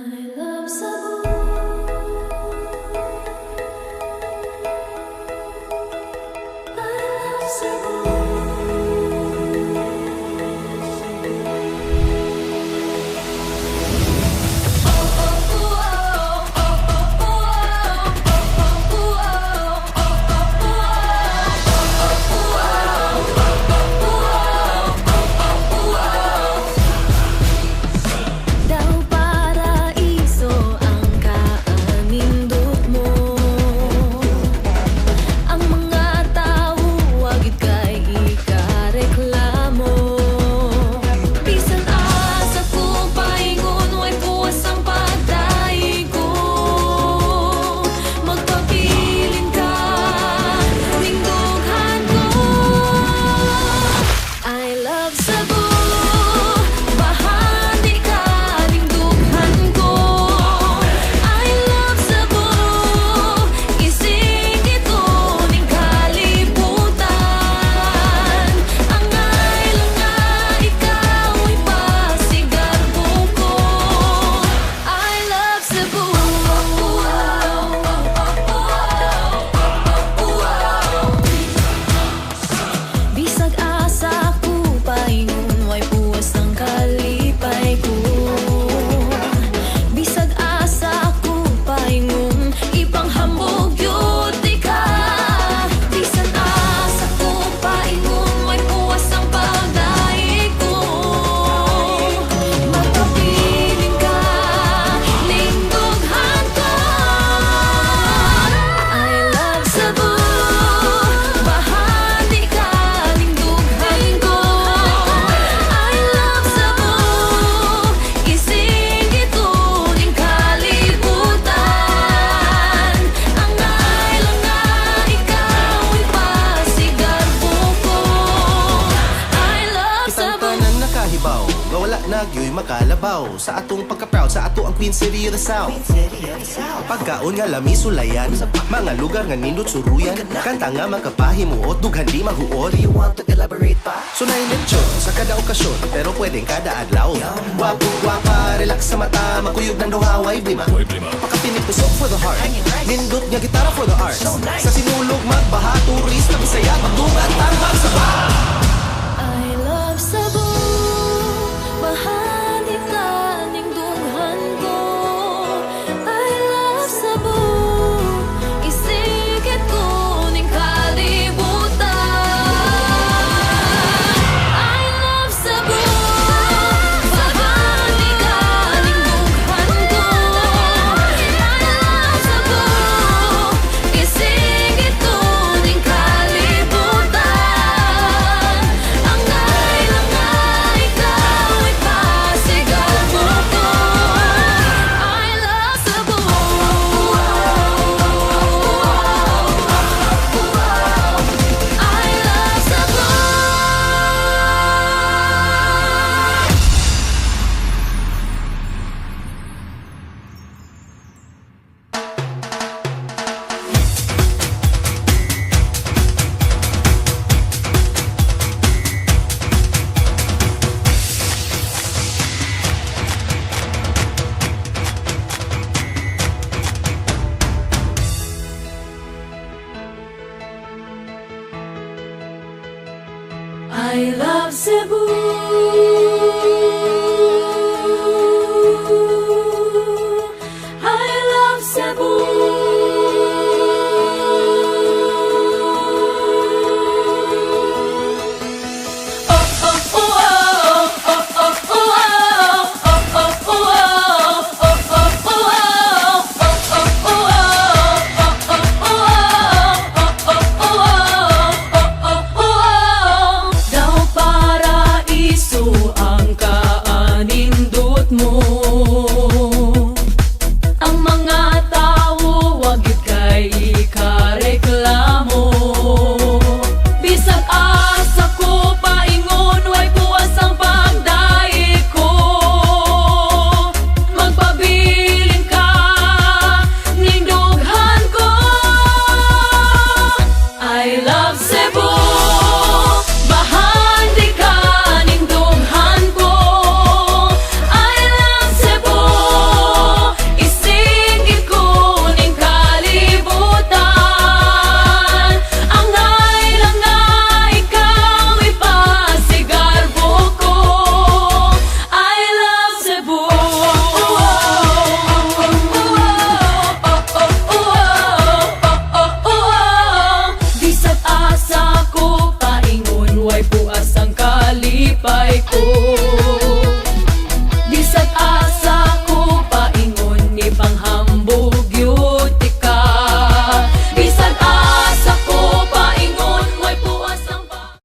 I love Cebu. I love Cebu. Daw paraiso ang kaanindot mo. Ang mga tao wagid kay ikareklamo. Bisan asa ko paingon way puwas ang pagdaig ko. Magpabilin ka ning dughan ko. I love Cebu. Bahandi ka ning dughan ko. I love Cebu. Isig ito ning kalibutan. Angay lang nga ikaw ay pasigarbo ko. I love Cebu. Bisag asa ko paingon way puwas ang kalipay ko. Bisag asa ko paingon ipanghambog yun di ka. Bisan asa ko paingon way puwas ang pagdaig ko. Magpabilin ka ning dughan ko. I love Cebu. Bahandi ka ning dughan ko. I love Cebu. Isig ito ning kalibutan. Angay lang nga ikaw ay pasigarbo ko. I love Kitang Cebu. tanan nakahibaw nga wala nagyoy makalabaw sa atong pagka-proud sa ato ang Queen City of the South. Pagkaon nga lami sulayan, mga lugar nga nindot suruyan, kanta nga makapahimuot dughan di mahuot. You want to elaborate pa? So nailetsyon sa kada okasyon, pero pwedeng kada adlaw. Wapo, wapa, relax sa mata, makuyog ng duhaway, blima. Pakapinig pusok for the heart, nindot nga gitara for the arts. Sa sinulog magbaha, turis na bisaya, magdugat, tambang sa ba. I love Cebu. Bahandi ka ning dughan ko. I love Cebu. Isigit ko ning kalibutan. I love Cebu. Bahandi ka ning dughan ko. I love Cebu. Isigit ko ning kalibutan. Angay lang nga ikaw ay pasigarbo ko. I love Cebu. I love Cebu. I love Cebu.